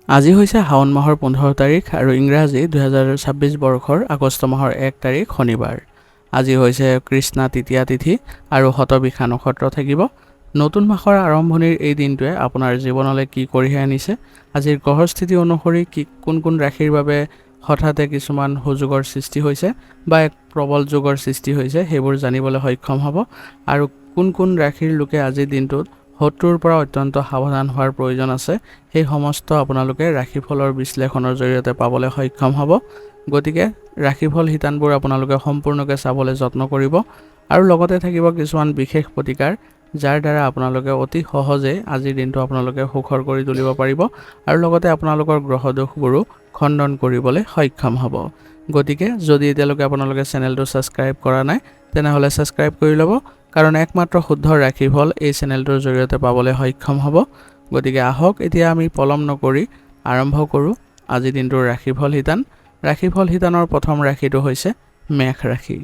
আজি হৈছে শাওণ মাহৰ 15 তাৰিখ আৰু ইংৰাজী 2026 বৰ্ষৰ আগষ্ট মাহৰ 1 তাৰিখ শনিবাৰ। আজি হৈছে কৃষ্ণা তৃতীয়া তিথি আৰু শতবিশা নক্ষত্ৰ থাকিব। নতুন মাহৰ আৰম্ভণিৰ এই দিনটোৱে আপোনাৰ জীৱনলৈ কি কঢ়িয়াই আনিছে, আজিৰ গ্ৰহস্থিতি অনুসৰি কোন কোন ৰাশিৰ বাবে হঠাতে কিছুমান সুযোগৰ সৃষ্টি হৈছে বা এক প্ৰবল যোগৰ সৃষ্টি হৈছে, সেইবোৰ জানিবলৈ সক্ষম হ'ব। আৰু কোন কোন ৰাশিৰ লোকে আজিৰ দিনটোত শত্ৰুৰ পৰা অত্যন্ত সাৱধান হোৱাৰ প্ৰয়োজন আছে, সেই সমস্ত আপোনালোকে ৰাশিফলৰ বিশ্লেষণৰ জৰিয়তে পাবলৈ সক্ষম হ'ব। গতিকে ৰাশিফল শিতানবোৰ আপোনালোকে সম্পূৰ্ণকৈ চাবলৈ যত্ন কৰিব আৰু লগতে থাকিব কিছুমান বিশেষ প্ৰতিকাৰ, যাৰ দ্বাৰা আপোনালোকে অতি সহজে আজিৰ দিনটো আপোনালোকে সুখৰ কৰি তুলিব পাৰিব আৰু লগতে আপোনালোকৰ গ্ৰহ দোষবোৰো খণ্ডন কৰিবলৈ সক্ষম হ'ব। গতিকে যদি এতিয়ালৈকে আপোনালোকে চেনেলটো ছাবস্ক্ৰাইব কৰা নাই, তেনেহ'লে ছাবস্ক্ৰাইব কৰি ল'ব, কাৰণ একমাত্ৰ শুদ্ধ ৰাশিফল এই চেনেলটোৰ জৰিয়তে পাবলৈ সক্ষম হ'ব। গতিকে আহক এতিয়া আমি পলম নকৰি আৰম্ভ কৰোঁ আজিৰ দিনটোৰ ৰাশিফল শিতান। ৰাশিফল শিতানৰ প্ৰথম ৰাশিটো হৈছে মেষ ৰাশি।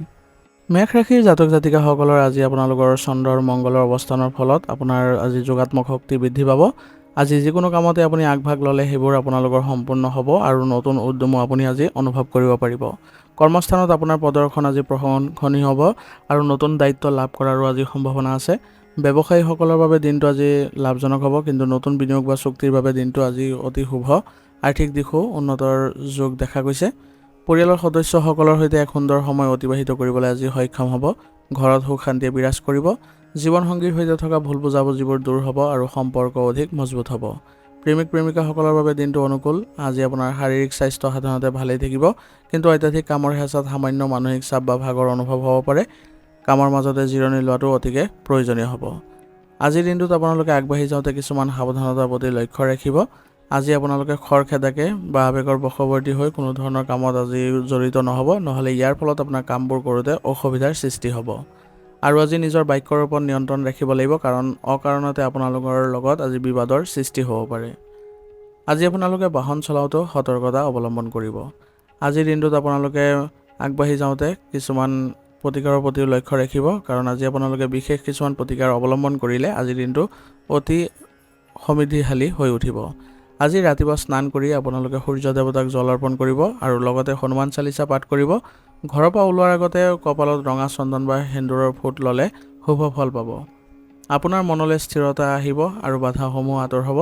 মেষ ৰাশিৰ জাতক জাতিকাসকলৰ আজি আপোনালোকৰ চন্দ্ৰৰ মংগলৰ অৱস্থানৰ ফলত আপোনাৰ আজি যোগাত্মক শক্তি বৃদ্ধি পাব। আজি যিকোনো কামতে আপুনি আগভাগ ল'লে সেইবোৰ আপোনালোকৰ সম্পূৰ্ণ হ'ব আৰু নতুন উদ্যমো আপুনি আজি অনুভৱ কৰিব পাৰিব। কৰ্মস্থানত আপোনাৰ প্ৰদৰ্শন আজি প্ৰশংসনীয় হ'ব আৰু নতুন দায়িত্ব লাভ কৰাৰো আজি সম্ভাৱনা আছে। ব্যৱসায়ীসকলৰ বাবে দিনটো আজি লাভজনক হ'ব, কিন্তু নতুন বিনিয়োগ বা চুক্তিৰ বাবে দিনটো আজি অতি শুভ। আৰ্থিক দিশো উন্নতৰ যোগ দেখা গৈছে। পৰিয়ালৰ সদস্যসকলৰ সৈতে এক সুন্দৰ সময় অতিবাহিত কৰিবলৈ আজি সক্ষম হ'ব। ঘৰত সুখ শান্তিয়ে বিৰাজ কৰিব। জীৱনসংগীৰ সৈতে থকা ভুল বুজাবুজিবোৰ দূৰ হ'ব আৰু সম্পৰ্ক অধিক মজবুত হ'ব। প্ৰেমিক প্ৰেমিকাসকলৰ বাবে দিনটো অনুকূল। আজি আপোনাৰ শাৰীৰিক স্বাস্থ্য সাধাৰণতে ভালেই থাকিব, কিন্তু অত্যাধিক কামৰ হেঁচাত সামান্য মানসিক চাপ বা ভাগৰ অনুভৱ হ'ব পাৰে। কামৰ মাজতে জিৰণি লোৱাটো অতিকে প্ৰয়োজনীয় হ'ব। আজিৰ দিনটোত আপোনালোকে আগবাঢ়ি যাওঁতে কিছুমান সাৱধানতাৰ প্ৰতি লক্ষ্য ৰাখিব। আজি আপোনালোকে খৰখেদাকে বা আৱেগৰ বশৱৰ্তী হৈ কোনো ধৰণৰ কামত আজি জড়িত নহ'ব, নহ'লে ইয়াৰ ফলত আপোনাৰ কামবোৰ কৰোঁতে অসুবিধাৰ সৃষ্টি হ'ব। আৰু আজি নিজৰ বাক্যৰ ওপৰত নিয়ন্ত্ৰণ ৰাখিব লাগিব, কাৰণ অকাৰণতে আপোনালোকৰ লগত আজি বিবাদৰ সৃষ্টি হ'ব পাৰে। আজি আপোনালোকে বাহন চলাওঁতেও সতৰ্কতা অৱলম্বন কৰিব। আজিৰ দিনটোত আপোনালোকে আগবাঢ়ি যাওঁতে কিছুমান প্ৰতিকাৰৰ প্ৰতিও লক্ষ্য ৰাখিব, কাৰণ আজি আপোনালোকে বিশেষ কিছুমান প্ৰতিকাৰ অৱলম্বন কৰিলে আজিৰ দিনটো অতি সমৃদ্ধিশালী হৈ উঠিব। আজি ৰাতিপুৱা স্নান কৰি আপোনালোকে সূৰ্য দেৱতাক জল অৰ্পণ কৰিব আৰু লগতে হনুমান চালিচা পাঠ কৰিব। ঘৰৰ পৰা ওলোৱাৰ আগতে কপালত ৰঙা চন্দন বা সেন্দুৰৰ ফুট ল'লে শুভ ফল পাব। আপোনাৰ মনলৈ স্থিৰতা আহিব আৰু বাধাসমূহ আঁতৰ হ'ব।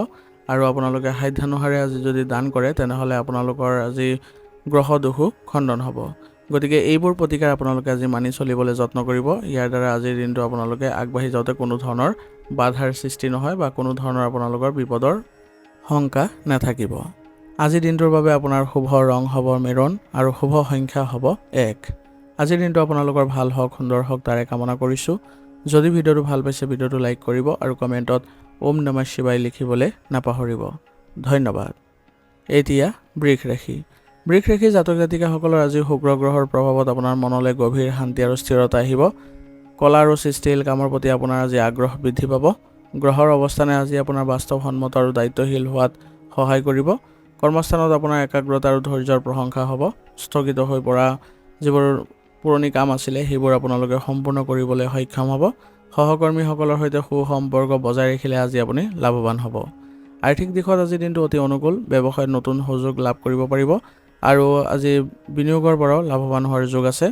আৰু আপোনালোকে সাধ্যানুসাৰে আজি যদি দান কৰে, তেনেহ'লে আপোনালোকৰ আজি গ্ৰহ দোষো খণ্ডন হ'ব। গতিকে এইবোৰ প্ৰতিকাৰ আপোনালোকে আজি মানি চলিবলৈ যত্ন কৰিব। ইয়াৰ দ্বাৰা আজিৰ দিনটো আপোনালোকে আগবাঢ়ি যাওঁতে কোনো ধৰণৰ বাধাৰ সৃষ্টি নহয় বা কোনো ধৰণৰ আপোনালোকৰ বিপদৰ শংকা নাথাকিব। আজিৰ দিনটোৰ বাবে আপোনাৰ শুভ ৰং হ'ব মেৰুন আৰু শুভ সংখ্যা হ'ব 1। আজিৰ দিনটো আপোনালোকৰ ভাল হওক, সুন্দৰ হওক, তাৰে কামনা কৰিছোঁ। যদি ভিডিঅ'টো ভাল পাইছে, ভিডিঅ'টো লাইক কৰিব আৰু কমেণ্টত ওম নমঃ শিৱায় লিখিবলৈ নাপাহৰিব। ধন্যবাদ। এতিয়া বৃষ ৰাশি। বৃষ ৰাশিৰ জাতক জাতিকাসকলৰ আজি শুক্ৰ গ্ৰহৰ প্ৰভাৱত আপোনাৰ মনলৈ গভীৰ শান্তি আৰু স্থিৰতা আহিব। কলা আৰু সৃষ্টিশীল কামৰ প্ৰতি আপোনাৰ আজি আগ্ৰহ বৃদ্ধি পাব। গ্ৰহৰ অৱস্থানে আজি আপোনাৰ বাস্তৱসন্মত আৰু দায়িত্বশীল হোৱাত সহায় কৰিব। কৰ্মস্থানত আপোনাৰ একাগ্ৰতা আৰু ধৈৰ্যৰ প্ৰশংসা হ'ব। স্থগিত হৈ পৰা যিবোৰ পুৰণি কাম আছিলে সেইবোৰ আপোনালোকে সম্পূৰ্ণ কৰিবলৈ সক্ষম হ'ব। সহকৰ্মীসকলৰ সৈতে সুসম্পৰ্ক বজাই ৰাখিলে আজি আপুনি লাভৱান হ'ব। আৰ্থিক দিশত আজিৰ দিনটো অতি অনুকূল। ব্যৱসায়ত নতুন সুযোগ লাভ কৰিব পাৰিব আৰু আজি বিনিয়োগৰ পৰাও লাভৱান হোৱাৰ যোগ আছে।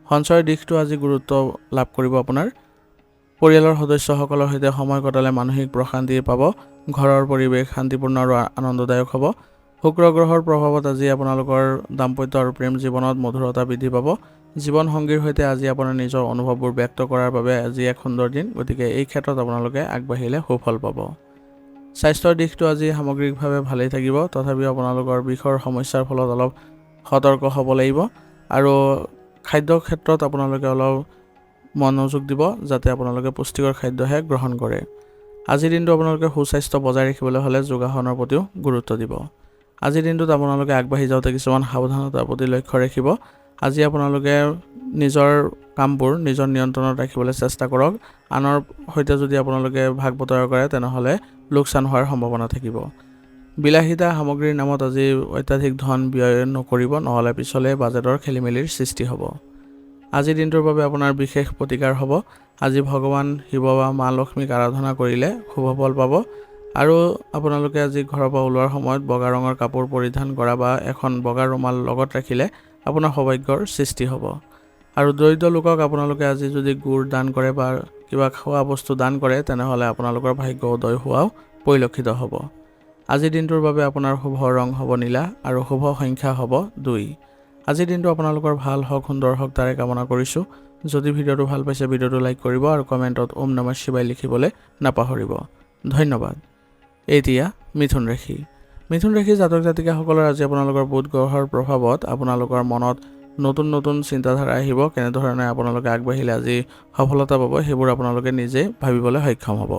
সঞ্চয়ৰ দিশটো আজি গুৰুত্ব লাভ কৰিব আপোনাৰ। পৰিয়ালৰ সদস্যসকলৰ সৈতে সময় কটালে মানসিক প্ৰশান্তি পাব। ঘৰৰ পৰিৱেশ শান্তিপূৰ্ণ আৰু আনন্দদায়ক হ'ব। শুক্ৰ গ্ৰহৰ প্ৰভাৱত আজি আপোনালোকৰ দাম্পত্য আৰু প্ৰেম জীৱনত মধুৰতা বৃদ্ধি পাব। জীৱনসংগীৰ সৈতে আজি আপোনাৰ নিজৰ অনুভৱবোৰ ব্যক্ত কৰাৰ বাবে আজি এক সুন্দৰ দিন। গতিকে এই ক্ষেত্ৰত আপোনালোকে আগবাঢ়িলে সুফল পাব। স্বাস্থ্যৰ দিশটো আজি সামগ্ৰিকভাৱে ভালেই থাকিব, তথাপিও আপোনালোকৰ বিষৰ সমস্যাৰ ফলত অলপ সতৰ্ক হ'ব লাগিব আৰু খাদ্যৰ ক্ষেত্ৰত আপোনালোকে অলপ মনোযোগ দিব, যাতে আপোনালোকে পুষ্টিকৰ খাদ্যহে গ্ৰহণ কৰে। আজিৰ দিনটো আপোনালোকে সুস্বাস্থ্য বজাই ৰাখিবলৈ হ'লে যোগাসনৰ প্ৰতিও গুৰুত্ব দিব। আজিৰ দিনটোত আপোনালোকে আগবাঢ়ি যাওঁতে কিছুমান সাৱধানতাৰ প্ৰতি লক্ষ্য ৰাখিব। আজি আপোনালোকে নিজৰ কামবোৰ নিজৰ নিয়ন্ত্ৰণত ৰাখিবলৈ চেষ্টা কৰক। আনৰ সৈতে যদি আপোনালোকে ভাগ বতৰা কৰে, তেনেহ'লে লোকচান হোৱাৰ সম্ভাৱনা থাকিব। বিলাসিতা সামগ্ৰীৰ নামত আজি অত্যাধিক ধন ব্যয় নকৰিব, নহ'লে পিছলৈ বাজেটৰ খেলিমেলিৰ সৃষ্টি হ'ব। আজিৰ দিনটোৰ বাবে আপোনাৰ বিশেষ প্ৰতিকাৰ হ'ব। আজি ভগৱান শিৱ বা মা লক্ষ্মীক আৰাধনা কৰিলে শুভ ফল পাব। আৰু আপোনালোকে আজি ঘৰৰ পৰা ওলোৱাৰ সময়ত বগা ৰঙৰ কাপোৰ পৰিধান কৰা বা এখন বগা ৰুমাল লগত ৰাখিলে আপোনাৰ সৌভাগ্যৰ সৃষ্টি হ'ব। আৰু দৰিদ্ৰ লোকক আপোনালোকে আজি যদি গুড় দান কৰে বা কিবা খোৱা বস্তু দান কৰে তেনেহ'লে আপোনালোকৰ ভাগ্য উদয় হোৱাও পৰিলক্ষিত হ'ব। আজিৰ দিনটোৰ বাবে আপোনাৰ শুভ ৰং হ'ব নীলা আৰু শুভ সংখ্যা হ'ব 2। আজিৰ দিনটো আপোনালোকৰ ভাল হওক, সুন্দৰ হওক তাৰে কামনা কৰিছোঁ। যদি ভিডিঅ'টো ভাল পাইছে ভিডিঅ'টো লাইক কৰিব আৰু কমেণ্টত ওম নমঃ শিৱায় লিখিবলৈ নাপাহৰিব। ধন্যবাদ। এতিয়া মিথুন ৰাশি। মিথুন ৰাশি জাতক জাতিকাসকলৰ আজি আপোনালোকৰ বুধ গ্ৰহৰ প্ৰভাৱত আপোনালোকৰ মনত নতুন নতুন চিন্তাধাৰা আহিব। কেনেধৰণে আপোনালোকে আগবাঢ়িলে আজি সফলতা পাব সেইবোৰ আপোনালোকে নিজে ভাবিবলৈ সক্ষম হ'ব।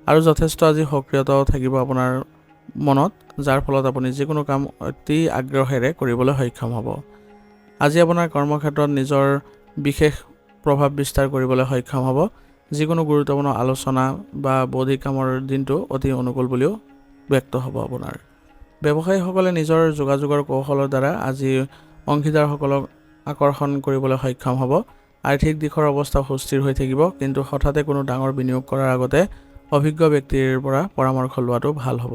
আৰু যথেষ্ট আজি সক্ৰিয়তাও থাকিব আপোনাৰ মনত, যাৰ ফলত আপুনি যিকোনো কাম অতি আগ্ৰহেৰে কৰিবলৈ সক্ষম হ'ব। আজি আপোনাৰ কৰ্মক্ষেত্ৰত নিজৰ বিশেষ প্ৰভাৱ বিস্তাৰ কৰিবলৈ সক্ষম হ'ব। যিকোনো গুৰুত্বপূৰ্ণ আলোচনা বা বৌদ্ধিক কামৰ দিনটো অতি অনুকূল বুলিও ব্যক্ত হ'ব আপোনাৰ। ব্যৱসায়ীসকলে নিজৰ যোগাযোগৰ কৌশলৰ দ্বাৰা আজি অংশীদাৰসকলক আকৰ্ষণ কৰিবলৈ সক্ষম হ'ব। আৰ্থিক দিশৰ অৱস্থা সুস্থিৰ হৈ থাকিব, কিন্তু হঠাতে কোনো ডাঙৰ বিনিয়োগ কৰাৰ আগতে অভিজ্ঞ ব্যক্তিৰ পৰা পৰামৰ্শ লোৱাটো ভাল হ'ব।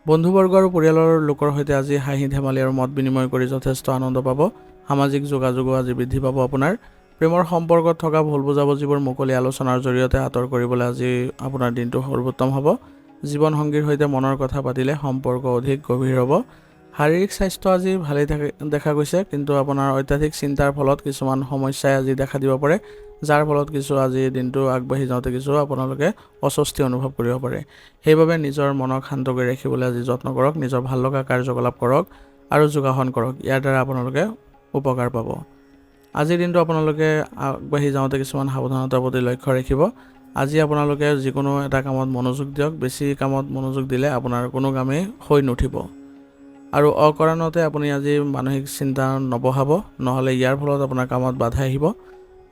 বন্ধুবৰ্গ আৰু পৰিয়ালৰ লোকৰ সৈতে আজি হাঁহি ধেমালি আৰু মত বিনিময় কৰি যথেষ্ট আনন্দ পাব। সামাজিক যোগাযোগো আজি বৃদ্ধি পাব আপোনাৰ। প্ৰেমৰ সম্পৰ্কত থকা ভুল বুজাবুজিবোৰ মুকলি আলোচনাৰ জৰিয়তে আঁতৰ কৰিবলৈ আজি আপোনাৰ দিনটো সৰ্বোত্তম হ'ব। জীৱনসংগীৰ সৈতে মনৰ কথা পাতিলে সম্পৰ্ক অধিক গভীৰ হ'ব। শাৰীৰিক স্বাস্থ্য আজি ভালেই দেখা গৈছে, কিন্তু আপোনাৰ অত্যাধিক চিন্তাৰ ফলত কিছুমান সমস্যাই আজি দেখা দিব পাৰে, যাৰ ফলত কিছু আজি দিনটো আগবাঢ়ি যাওঁতে কিছু আপোনালোকে অস্বস্তি অনুভৱ কৰিব পাৰে। সেইবাবে নিজৰ মনক শান্ত কৰি ৰাখিবলৈ আজি যত্ন কৰক, নিজৰ ভাল লগা কাৰ্যকলাপ কৰক আৰু যোগাসন কৰক। ইয়াৰ দ্বাৰা আপোনালোকে উপকাৰ পাব। আজিৰ দিনটো আপোনালোকে আগবাঢ়ি যাওঁতে কিছুমান সাৱধানতাৰ প্ৰতি লক্ষ্য ৰাখিব। আজি আপোনালোকে যিকোনো এটা কামত মনোযোগ দিয়ক। বেছি কামত মনোযোগ দিলে আপোনাৰ কোনো কামেই হৈ নুঠিব। আৰু অকাৰণতে আপুনি আজি মানসিক চিন্তা নবঢ়াব, নহ'লে ইয়াৰ ফলত আপোনাৰ কামত বাধা আহিব।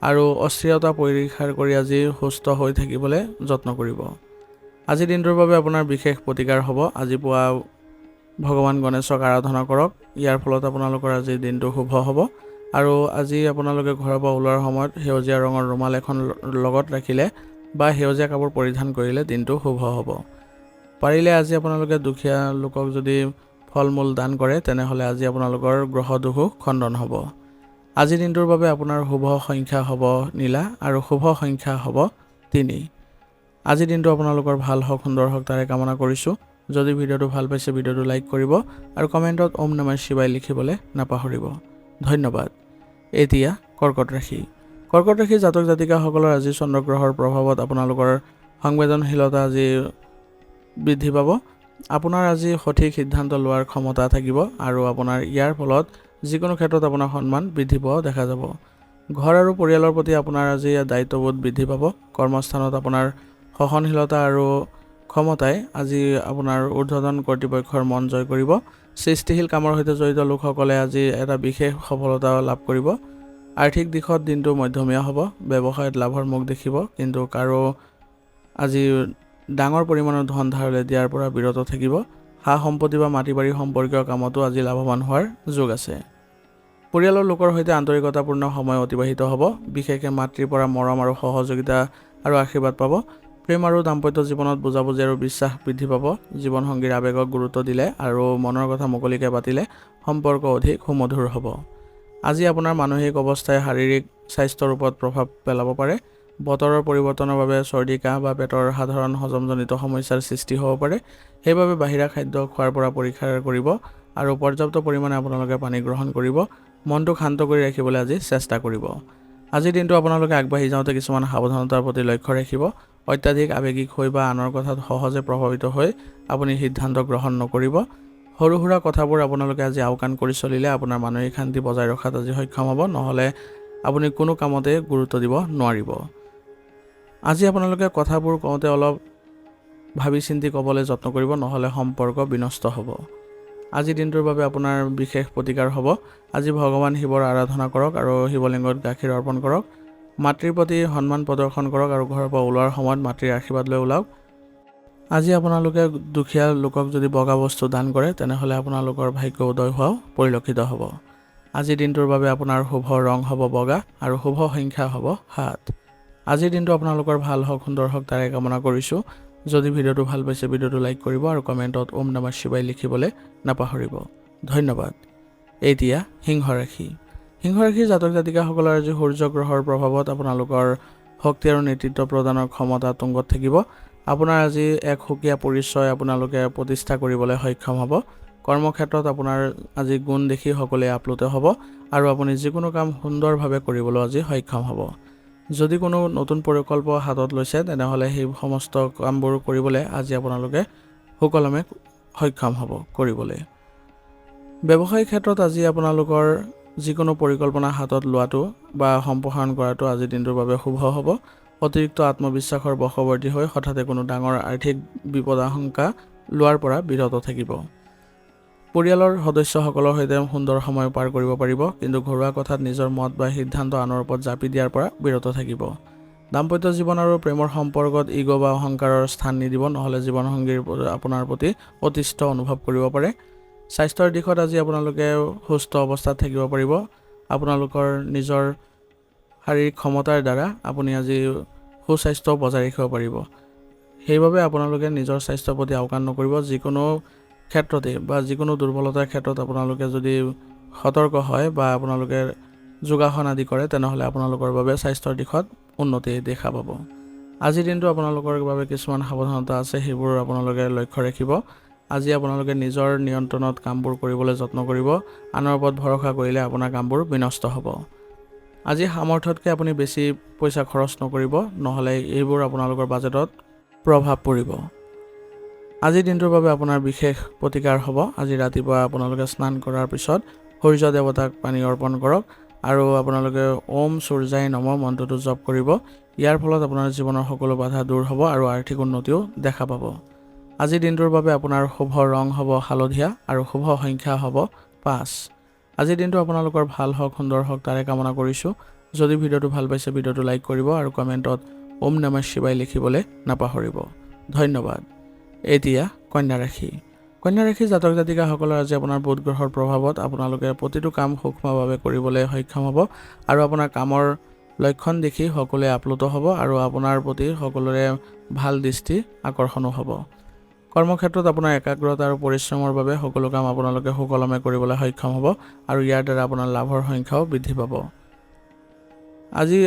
আৰু অস্থিৰতা পৰিহাৰ কৰি আজি সুস্থ হৈ থাকিবলৈ যত্ন কৰিব। আজিৰ দিনটোৰ বাবে আপোনাৰ বিশেষ প্ৰতিকাৰ হ'ব। আজি পুৱা ভগৱান গণেশক আৰাধনা কৰক। ইয়াৰ ফলত আপোনালোকৰ আজিৰ দিনটো শুভ হ'ব। আৰু আজি আপোনালোকে ঘৰৰ পৰা ওলোৱাৰ সময়ত সেউজীয়া ৰঙৰ ৰুমাল এখন লগত ৰাখিলে বা সেউজীয়া কাপোৰ পৰিধান কৰিলে দিনটো শুভ হ'ব। পাৰিলে আজি আপোনালোকে দুখীয়া লোকক যদি ফল মূল দান কৰে তেনেহ'লে আজি আপোনালোকৰ গ্ৰহ দোষো খণ্ডন হ'ব। আজিৰ দিনটোৰ বাবে আপোনাৰ শুভ সংখ্যা হ'ব নীলা আৰু শুভ সংখ্যা হ'ব 3। আজিৰ দিনটো আপোনালোকৰ ভাল হওক, সুন্দৰ হওক তাৰে কামনা কৰিছোঁ। যদি ভিডিঅ'টো ভাল পাইছে ভিডিঅ'টো লাইক কৰিব আৰু কমেণ্টত ওম নমঃ শিৱায় লিখিবলৈ নাপাহৰিব। ধন্যবাদ। এতিয়া কৰ্কট ৰাশি। কৰ্কট ৰাশি জাতক জাতিকাসকলৰ আজি চন্দ্ৰগ্ৰহৰ প্ৰভাৱত আপোনালোকৰ সংবেদনশীলতা আজি বৃদ্ধি পাব। আপোনাৰ আজি সঠিক সিদ্ধান্ত লোৱাৰ ক্ষমতা থাকিব আৰু আপোনাৰ ইয়াৰ ফলত যিকোনো ক্ষেত্ৰত আপোনাৰ সন্মান বৃদ্ধি পোৱাও দেখা যাব। ঘৰ আৰু পৰিয়ালৰ প্ৰতি আপোনাৰ আজি দায়িত্ববোধ বৃদ্ধি পাব। কৰ্মস্থানত আপোনাৰ সহনশীলতা আৰু ক্ষমতাই আজি আপোনাৰ ঊৰ্ধ্বতন কৰ্তৃপক্ষৰ মন জয় কৰিব। সৃষ্টিশীল কামৰ সৈতে জড়িত লোকসকলে আজি এটা বিশেষ সফলতা লাভ কৰিব। আৰ্থিক দিশত দিনটো মধ্যমীয়া হ'ব। ব্যৱসায়ত লাভৰ মুখ দেখিব, কিন্তু কাৰো আজি ডাঙৰ পৰিমাণৰ ধন ধাৰলৈ দিয়াৰ পৰা বিৰত থাকিব। সা সম্পত্তি বা মাটি বাৰী সম্পৰ্কীয় কামতো আজি লাভৱান হোৱাৰ যোগ আছে। পৰিয়ালৰ লোকৰ সৈতে আন্তৰিকতাপূৰ্ণ সময় অতিবাহিত হ'ব। বিশেষকৈ মাতৃৰ পৰা মৰম আৰু সহযোগিতা আৰু আশীৰ্বাদ পাব। প্ৰেম আৰু দাম্পত্য জীৱনত বুজাবুজি আৰু বিশ্বাস বৃদ্ধি পাব। জীৱনসংগীৰ আৱেগক গুৰুত্ব দিলে আৰু মনৰ কথা মুকলিকৈ পাতিলে সম্পৰ্ক অধিক সুমধুৰ হ'ব। আজি আপোনাৰ মানসিক অৱস্থাই শাৰীৰিক স্বাস্থ্যৰ ওপৰত প্ৰভাৱ পেলাব পাৰে। বতৰৰ পৰিৱৰ্তনৰ বাবে চৰ্দি কাহ বা পেটৰ সাধাৰণ হজমজনিত সমস্যাৰ সৃষ্টি হ'ব পাৰে। সেইবাবে বাহিৰা খাদ্য খোৱাৰ পৰা পৰিহাৰ কৰিব আৰু পৰ্যাপ্ত পৰিমাণে আপোনালোকে পানী গ্ৰহণ কৰিব। মনটোক শান্ত কৰি ৰাখিবলৈ আজি চেষ্টা কৰিব। আজিৰ দিনটো আপোনালোকে আগবাঢ়ি যাওঁতে কিছুমান সাৱধানতাৰ প্ৰতি লক্ষ্য ৰাখিব। অত্যাধিক আৱেগিক হৈ বা আনৰ কথাত সহজে প্ৰভাৱিত হৈ আপুনি সিদ্ধান্ত গ্ৰহণ নকৰিব। সৰু সুৰা কথাবোৰ আপোনালোকে আজি আওকাণ কৰি চলিলে আপোনাৰ মানসিক শান্তি বজাই ৰখাত আজি সক্ষম হ'ব, নহ'লে আপুনি কোনো কামতে গুৰুত্ব দিব নোৱাৰিব। আজি আপোনালোকে কথাবোৰ কওঁতে অলপ ভাবি চিন্তি ক'বলৈ যত্ন কৰিব, নহ'লে সম্পৰ্ক বিনষ্ট হ'ব। আজিৰ দিনটোৰ বাবে আপোনাৰ বিশেষ প্ৰতিকাৰ হ'ব। আজি ভগৱান শিৱৰ আৰাধনা কৰক আৰু শিৱলিংগত গাখীৰ অৰ্পণ কৰক। মাতৃৰ প্ৰতি সন্মান প্ৰদৰ্শন কৰক আৰু ঘৰৰ পৰা ওলোৱাৰ সময়ত মাতৃৰ আশীৰ্বাদ লৈ ওলাওক। আজি আপোনালোকে দুখীয়া লোকক যদি বগা বস্তু দান কৰে তেনেহ'লে আপোনালোকৰ ভাগ্য উদয় হোৱাও পৰিলক্ষিত হ'ব। আজিৰ দিনটোৰ বাবে আপোনাৰ শুভ ৰং হ'ব বগা আৰু শুভ সংখ্যা হ'ব 7। আজিৰ দিনটো আপোনালোকৰ ভাল হওক, সুন্দৰ হওক তাৰে কামনা কৰিছোঁ। যদি ভিডিঅ'টো ভাল পাইছে ভিডিঅ'টো লাইক কৰিব আৰু কমেণ্টত ওম নমঃ শিৱায় লিখিবলৈ নাপাহৰিব। ধন্যবাদ। এতিয়া সিংহ ৰাশি। সিংহ ৰাশিৰ জাতক জাতিকাসকলৰ আজি সূৰ্য গ্ৰহৰ প্ৰভাৱত আপোনালোকৰ শক্তি আৰু নেতৃত্ব প্ৰদানৰ ক্ষমতা তুংগত থাকিব। আপোনাৰ আজি এক সুকীয়া পৰিচয় আপোনালোকে প্ৰতিষ্ঠা কৰিবলৈ সক্ষম হ'ব। কৰ্মক্ষেত্ৰত আপোনাৰ আজি গুণ দেখি সকলোৱে আপ্লুত হ'ব আৰু আপুনি যিকোনো কাম সুন্দৰভাৱে কৰিবলৈ আজি সক্ষম হ'ব। যদি কোনো নতুন পৰিকল্প হাতত লৈছে তেনেহ'লে সেই সমস্ত কামবোৰ কৰিবলৈ আজি আপোনালোকে সুকলমে সক্ষম হ'ব কৰিবলৈ। ব্যৱসায়িক ক্ষেত্ৰত আজি আপোনালোকৰ যিকোনো পৰিকল্পনা হাতত লোৱাটো বা সম্প্ৰসাৰণ কৰাটো আজিৰ দিনটোৰ বাবে শুভ হ'ব। অতিৰিক্ত আত্মবিশ্বাসৰ বশৱৰ্তী হৈ হঠাতে কোনো ডাঙৰ আৰ্থিক বিপদাশংকা লোৱাৰ পৰা বিৰত থাকিব। পৰিয়ালৰ সদস্যসকলৰ সৈতে সুন্দৰ সময় পাৰ কৰিব পাৰিব, কিন্তু ঘৰুৱা কথাত নিজৰ মত বা সিদ্ধান্ত আনৰ ওপৰত জাপি দিয়াৰ পৰা বিৰত থাকিব। দাম্পত্য জীৱন আৰু প্ৰেমৰ সম্পৰ্কত ইগ' বা অহংকাৰৰ স্থান নিদিব, নহ'লে জীৱনসংগীৰ আপোনাৰ প্ৰতি অতিষ্ঠ অনুভৱ কৰিব পাৰে। স্বাস্থ্যৰ দিশত আজি আপোনালোকে সুস্থ অৱস্থাত থাকিব পাৰিব। আপোনালোকৰ নিজৰ শাৰীৰিক ক্ষমতাৰ দ্বাৰা আপুনি আজি সুস্বাস্থ্য বজাই ৰাখিব পাৰিব। সেইবাবে আপোনালোকে নিজৰ স্বাস্থ্যৰ প্ৰতি আওকাণ নকৰিব। যিকোনো ক্ষেত্ৰতে বা যিকোনো দুৰ্বলতাৰ ক্ষেত্ৰত আপোনালোকে যদি সতৰ্ক হয় বা আপোনালোকে যোগাসন আদি কৰে তেনেহ'লে আপোনালোকৰ বাবে স্বাস্থ্যৰ দিশত উন্নতি দেখা পাব। আজিৰ দিনটো আপোনালোকৰ বাবে কিছুমান সাৱধানতা আছে, সেইবোৰ আপোনালোকে লক্ষ্য ৰাখিব। আজি আপোনালোকে নিজৰ নিয়ন্ত্ৰণত কামবোৰ কৰিবলৈ যত্ন কৰিব। আনৰ ওপৰত ভৰসা কৰিলে আপোনাৰ কামবোৰ বিনষ্ট হ'ব। আজি সামৰ্থ্যতকৈ আপুনি বেছি পইচা খৰচ নকৰিব, নহ'লে এইবোৰ আপোনালোকৰ বাজেটত প্ৰভাৱ পৰিব। আজিৰ দিনটোৰ বাবে আপোনাৰ বিশেষ প্ৰতিকাৰ হ'ব। আজি ৰাতিপুৱা আপোনালোকে স্নান কৰাৰ পিছত সূৰ্য দেৱতাক পানী অৰ্পণ কৰক আৰু আপোনালোকে ওম সূৰ্যায় নমঃ মন্ত্ৰটো জপ কৰিব। ইয়াৰ ফলত আপোনাৰ জীৱনৰ সকলো বাধা দূৰ হ'ব আৰু আৰ্থিক উন্নতিও দেখা পাব। আজিৰ দিনটোৰ বাবে আপোনাৰ শুভ ৰং হ'ব হালধীয়া আৰু শুভ সংখ্যা হ'ব 5। আজিৰ দিনটো আপোনালোকৰ ভাল হওক, সুন্দৰ হওক তাৰে কামনা কৰিছোঁ। যদি ভিডিঅ'টো ভাল পাইছে ভিডিঅ'টো লাইক কৰিব আৰু কমেণ্টত ওম নমঃ শিৱায় লিখিবলৈ নাপাহৰিব। ধন্যবাদ। এতিয়া কন্যা ৰাশি। কন্যা ৰাশিৰ জাতক জাতিকাসকলৰ আজি আপোনাৰ বুধ গ্ৰহৰ প্ৰভাৱত আপোনালোকে প্ৰতিটো কাম সূক্ষ্মভাৱে কৰিবলৈ সক্ষম হ'ব আৰু আপোনাৰ কামৰ লক্ষণ দেখি সকলোৱে আপ্লুত হ'ব আৰু আপোনাৰ প্ৰতি সকলোৰে ভাল দৃষ্টি আকৰ্ষণো হ'ব। কৰ্মক্ষেত্ৰত আপোনাৰ একাগ্ৰতা আৰু পৰিশ্ৰমৰ বাবে সকলো কাম আপোনালোকে সুকলমে কৰিবলৈ সক্ষম হ'ব আৰু ইয়াৰ দ্বাৰা আপোনাৰ লাভৰ সংখ্যাও বৃদ্ধি পাব। আজি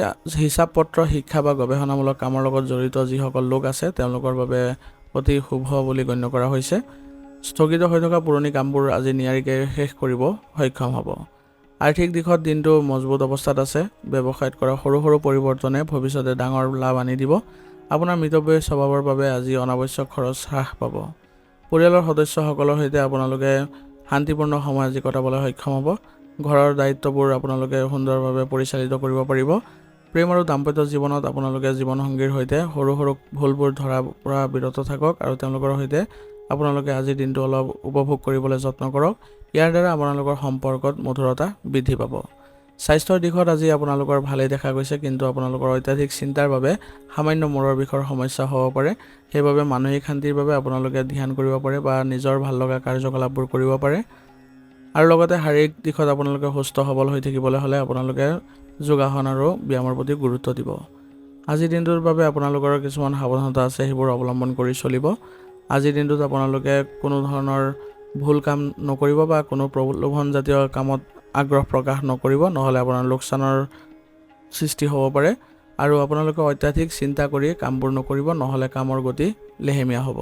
হিচাপ পত্ৰ, শিক্ষা বা গৱেষণামূলক কামৰ লগত জড়িত যিসকল লোক আছে তেওঁলোকৰ বাবে অতি শুভ বুলি গণ্য কৰা হৈছে। স্থগিত হৈ থকা পুৰণি কামবোৰ আজি নিয়াৰিকৈ শেষ কৰিব সক্ষম হ'ব। আৰ্থিক দিশত দিনটো মজবুত অৱস্থাত আছে। ব্যৱসায়ত কৰা সৰু সৰু পৰিৱৰ্তনে ভৱিষ্যতে ডাঙৰ লাভ আনি দিব। আপোনাৰ মিতব্যয়ী স্বভাৱৰ বাবে আজি অনাৱশ্যক খৰচ হ্ৰাস পাব। পৰিয়ালৰ সদস্যসকলৰ সৈতে আপোনালোকে শান্তিপূৰ্ণ সময় আজি কটাবলৈ সক্ষম হ'ব। ঘৰৰ দায়িত্ববোৰ আপোনালোকে সুন্দৰভাৱে পৰিচালিত কৰিব পাৰিব। প্ৰেম আৰু দাম্পত্য জীৱনত আপোনালোকে জীৱনসংগীৰ সৈতে সৰু সৰু ভুলবোৰ ধৰাৰ পৰা বিৰত থাকক আৰু তেওঁলোকৰ সৈতে আপোনালোকে আজিৰ দিনটো অলপ উপভোগ কৰিবলৈ যত্ন কৰক। ইয়াৰ দ্বাৰা আপোনালোকৰ সম্পৰ্কত মধুৰতা বৃদ্ধি পাব। স্বাস্থ্যৰ দিশত আজি আপোনালোকৰ ভালেই দেখা গৈছে, কিন্তু আপোনালোকৰ অত্যাধিক চিন্তাৰ বাবে সামান্য মূৰৰ বিষৰ সমস্যা হ'ব পাৰে। সেইবাবে মানসিক শান্তিৰ বাবে আপোনালোকে ধ্যান কৰিব পাৰে বা নিজৰ ভাল লগা কাৰ্যকলাপবোৰ কৰিব পাৰে। আৰু লগতে শাৰীৰিক দিশত আপোনালোকে সুস্থ সবল হৈ থাকিবলৈ হ'লে আপোনালোকে যোগাসন আৰু ব্যায়ামৰ প্ৰতি গুৰুত্ব দিব। আজিৰ দিনটোৰ বাবে আপোনালোকৰ কিছুমান সাৱধানতা আছে, সেইবোৰ অৱলম্বন কৰি চলিব। আজিৰ দিনটোত আপোনালোকে কোনো ধৰণৰ ভুল কাম নকৰিব বা কোনো প্ৰলোভনজাতীয় কামত আগ্ৰহ প্ৰকাশ নকৰিব, নহ'লে আপোনাৰ লোকচানৰ সৃষ্টি হ'ব পাৰে। আৰু আপোনালোকে অত্যাধিক চিন্তা কৰি কামবোৰ নকৰিব, নহ'লে কামৰ গতি লেহেমীয়া হ'ব।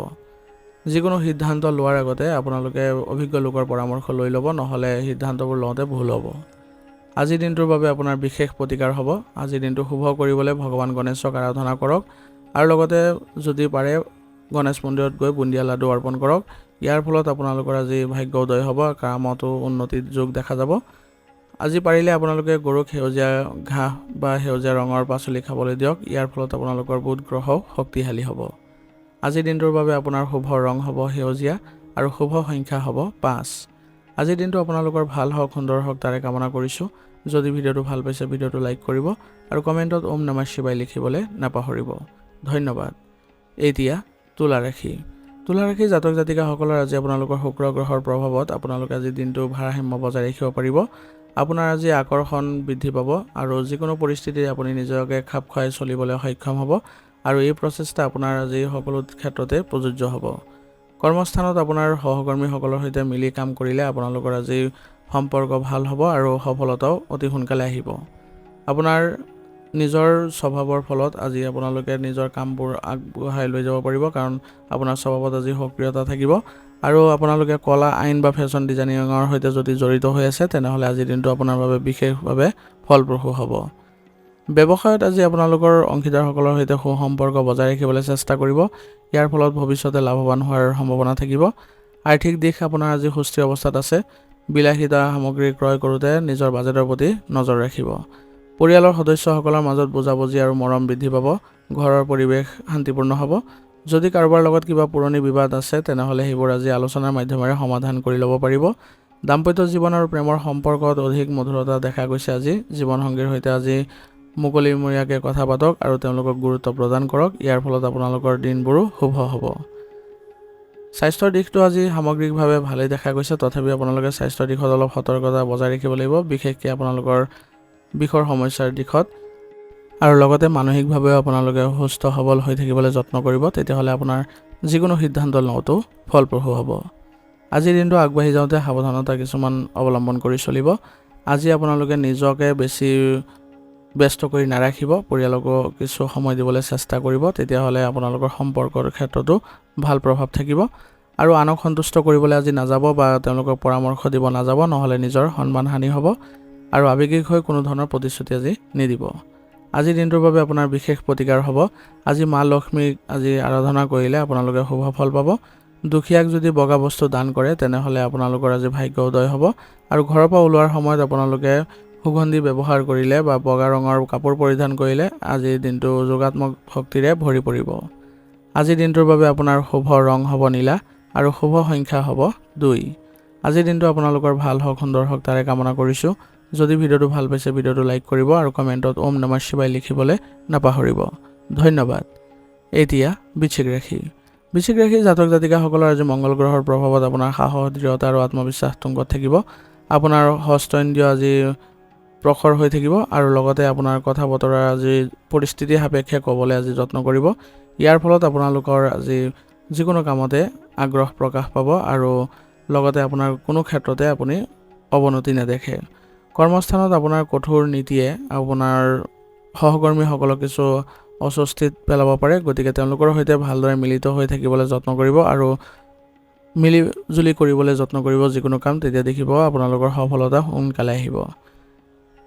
যিকোনো সিদ্ধান্ত লোৱাৰ আগতে আপোনালোকে অভিজ্ঞ লোকৰ পৰামৰ্শ লৈ ল'ব, নহ'লে সিদ্ধান্তবোৰ লওঁতে ভুল হ'ব। আজিৰ দিনটোৰ বাবে আপোনাৰ বিশেষ প্ৰতিকাৰ হ'ব। আজিৰ দিনটো শুভ কৰিবলৈ ভগৱান গণেশক আৰাধনা কৰক আৰু লগতে যদি পাৰে গণেশ মন্দিৰত গৈ বুন্দিয়া লাডু অৰ্পণ কৰক। ইয়াৰ ফলত আপোনালোকৰ আজি ভাগ্য উদয় হ'ব, কামতো উন্নতিৰ যোগ দেখা যাব। আজি পাৰিলে আপোনালোকে গৰুক সেউজীয়া ঘাঁহ বা সেউজীয়া ৰঙৰ পাচলি খাবলৈ দিয়ক। ইয়াৰ ফলত আপোনালোকৰ বুধ গ্ৰহ শক্তিশালী হ'ব। আজিৰ দিনটোৰ বাবে আপোনাৰ শুভ ৰং হ'ব সেউজীয়া আৰু শুভ সংখ্যা হ'ব 5। আজিৰ দিনটো আপোনালোকৰ ভাল হওক, সুন্দৰ হওক তাৰে কামনা কৰিছোঁ। যদি ভিডিঅ'টো ভাল পাইছে ভিডিঅ'টো লাইক কৰিব আৰু কমেণ্টত ওম নমঃ শিৱায় লিখিবলৈ নাপাহৰিব। ধন্যবাদ। এতিয়া তুলা ৰাশি। তুলা ৰাশিৰ জাতক জাতিকাসকলৰ আজি আপোনালোকৰ শুক্ৰ গ্ৰহৰ প্ৰভাৱত আপোনালোকে আজি দিনটো ভাৰসাম্য বজাই ৰাখিব পাৰিব। আপোনাৰ আজি আকৰ্ষণ বৃদ্ধি পাব আৰু যিকোনো পৰিস্থিতিত আপুনি নিজকে খাপ খুৱাই চলিবলৈ সক্ষম হ'ব আৰু এই প্ৰচেষ্টা আপোনাৰ আজি সকলো ক্ষেত্ৰতে প্ৰযোজ্য হ'ব। কৰ্মস্থানত আপোনাৰ সহকৰ্মীসকলৰ সৈতে মিলি কাম কৰিলে আপোনালোকৰ আজি সম্পৰ্ক ভাল হ'ব আৰু সফলতাও অতি সোনকালে আহিব। আপোনাৰ নিজৰ স্বভাৱৰ ফলত আজি আপোনালোকে নিজৰ কামবোৰ আগবঢ়াই লৈ যাব পাৰিব, কাৰণ আপোনাৰ স্বভাৱত আজি সক্ৰিয়তা থাকিব। আৰু আপোনালোকে কলা, আইন বা ফেশ্বন ডিজাইনিঙৰ সৈতে যদি জড়িত হৈ আছে তেনেহ'লে আজিৰ দিনটো আপোনাৰ বাবে বিশেষভাৱে ফলপ্ৰসূ হ'ব। ব্যৱসায়ত আজি আপোনালোকৰ অংশীদাৰসকলৰ সৈতে সুসম্পৰ্ক বজাই ৰাখিবলৈ চেষ্টা কৰিব। ইয়াৰ ফলত ভৱিষ্যতে লাভৱান হোৱাৰ সম্ভাৱনা থাকিব। আৰ্থিক দিশ আপোনাৰ আজি সুস্থিৰ অৱস্থাত আছে। বিলাসিতা সামগ্ৰী ক্ৰয় কৰোঁতে নিজৰ বাজেটৰ প্ৰতি নজৰ ৰাখিব। পৰিয়ালৰ সদস্যসকলৰ মাজত বুজাবুজি আৰু মৰম বৃদ্ধি পাব। ঘৰৰ পৰিৱেশ শান্তিপূৰ্ণ হ'ব। যদি কাৰোবাৰ লগত কিবা পুৰণি বিবাদ আছে তেনেহ'লে সেইবোৰ আজি আলোচনাৰ মাধ্যমেৰে সমাধান কৰি ল'ব পাৰিব। দাম্পত্য জীৱন আৰু প্ৰেমৰ সম্পৰ্কত অধিক মধুৰতা দেখা গৈছে আজি। জীৱনসংগীৰ সৈতে আজি মুকলিমূৰীয়াকৈ কথা পাতক আৰু তেওঁলোকক গুৰুত্ব প্ৰদান কৰক। ইয়াৰ ফলত আপোনালোকৰ দিনবোৰো শুভ হ'ব। স্বাস্থ্যৰ দিশটো আজি সামগ্ৰিকভাৱে ভালেই দেখা গৈছে, তথাপিও আপোনালোকে স্বাস্থ্যৰ দিশত অলপ সতৰ্কতা বজাই ৰাখিব লাগিব, বিশেষকৈ আপোনালোকৰ বিষৰ সমস্যাৰ দিশত। আৰু লগতে মানসিকভাৱেও আপোনালোকে সুস্থ সবল হৈ থাকিবলৈ যত্ন কৰিব, তেতিয়াহ'লে আপোনাৰ যিকোনো সিদ্ধান্ত লওঁতো ফলপ্ৰসূ হ'ব। আজিৰ দিনটো আগবাঢ়ি যাওঁতে সাৱধানতা কিছুমান অৱলম্বন কৰি চলিব। আজি আপোনালোকে নিজকে বেছি ব্যস্ত কৰি নাৰাখিব, পৰিয়ালকো কিছু সময় দিবলৈ চেষ্টা কৰিব, তেতিয়াহ'লে আপোনালোকৰ সম্পৰ্কৰ ক্ষেত্ৰতো ভাল প্ৰভাৱ থাকিব। আৰু আনক সন্তুষ্ট কৰিবলৈ আজি নাযাব বা তেওঁলোকক পৰামৰ্শ দিব নাযাব, নহ'লে নিজৰ সন্মানহানি হ'ব। আৰু আৱেগিক হৈ কোনো ধৰণৰ প্ৰতিশ্ৰুতি আজি নিদিব। আজিৰ দিনটোৰ বাবে আপোনাৰ বিশেষ প্ৰতিকাৰ হ'ব। আজি মা লক্ষ্মীক আজি আৰাধনা কৰিলে আপোনালোকে শুভ ফল পাব। দুখীয়াক যদি বগা বস্তু দান কৰে তেনেহ'লে আপোনালোকৰ আজি ভাগ্য উদয় হ'ব। আৰু ঘৰৰ পৰা ওলোৱাৰ সময়ত আপোনালোকে সুগন্ধি ব্যৱহাৰ কৰিলে বা বগা ৰঙৰ কাপোৰ পৰিধান কৰিলে আজিৰ দিনটো যোগাত্মক শক্তিৰে ভৰি পৰিব। আজিৰ দিনটোৰ বাবে আপোনাৰ শুভ ৰং হ'ব নীলা আৰু শুভ সংখ্যা হ'ব 2। আজিৰ দিনটো আপোনালোকৰ ভাল হওক, সুন্দৰ হওক তাৰে কামনা কৰিছোঁ। যদি ভিডিঅ'টো ভাল পাইছে ভিডিঅ'টো লাইক কৰিব আৰু কমেণ্টত ওম নমঃ শিৱায় লিখিবলৈ নাপাহৰিব। ধন্যবাদ। এতিয়া বৃশ্চিক ৰাশি। বৃশ্চিক ৰাশিৰ জাতক জাতিকাসকলৰ আজি মংগল গ্ৰহৰ প্ৰভাৱত আপোনাৰ সাহস, দৃঢ়তা আৰু আত্মবিশ্বাস তুংগত থাকিব। আপোনাৰ হস্তেন্দ্ৰিয় আজি প্ৰখৰ হৈ থাকিব আৰু লগতে আপোনাৰ কথা বতৰা আজি পৰিস্থিতি সাপেক্ষে ক'বলৈ আজি যত্ন কৰিব। ইয়াৰ ফলত আপোনালোকৰ আজি যিকোনো কামতে আগ্ৰহ প্ৰকাশ পাব আৰু লগতে আপোনাৰ কোনো ক্ষেত্ৰতে আপুনি অৱনতি নেদেখে। কৰ্মস্থানত আপোনাৰ কঠোৰ নীতিয়ে আপোনাৰ সহকৰ্মীসকলক কিছু অস্বস্তিত পেলাব পাৰে, গতিকে তেওঁলোকৰ সৈতে ভালদৰে মিলিত হৈ থাকিবলৈ যত্ন কৰিব আৰু মিলিজুলি কৰিবলৈ যত্ন কৰিব যিকোনো কাম, তেতিয়া দেখিব আপোনালোকৰ সফলতা সোনকালে আহিব।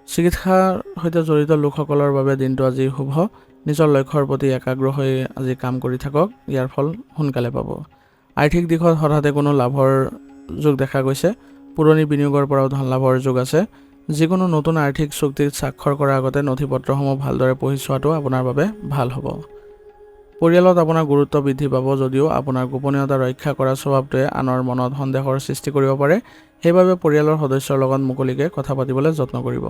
চিকিৎসাৰ সৈতে জড়িত লোকসকলৰ বাবে দিনটো আজি শুভ। নিজৰ লক্ষ্যৰ প্ৰতি একাগ্ৰ হৈ আজি কাম কৰি থাকক, ইয়াৰ ফল সোনকালে পাব। আৰ্থিক দিশত হঠাতে কোনো লাভৰ যোগ দেখা গৈছে। পুৰণি বিনিয়োগৰ পৰাও ধন লাভৰ যোগ আছে। যিকোনো নতুন আৰ্থিক চুক্তিত স্বাক্ষৰ কৰাৰ আগতে নথিপত্ৰসমূহ ভালদৰে পঢ়ি চোৱাটো আপোনাৰ বাবে ভাল হ'ব। পৰিয়ালত আপোনাৰ গুৰুত্ব বৃদ্ধি পাব যদিও আপোনাৰ গোপনীয়তা ৰক্ষা কৰা স্বভাৱটোৱে আনৰ মনত সন্দেহৰ সৃষ্টি কৰিব পাৰে। সেইবাবে পৰিয়ালৰ সদস্যৰ লগত মুকলিকৈ কথা পাতিবলৈ যত্ন কৰিব।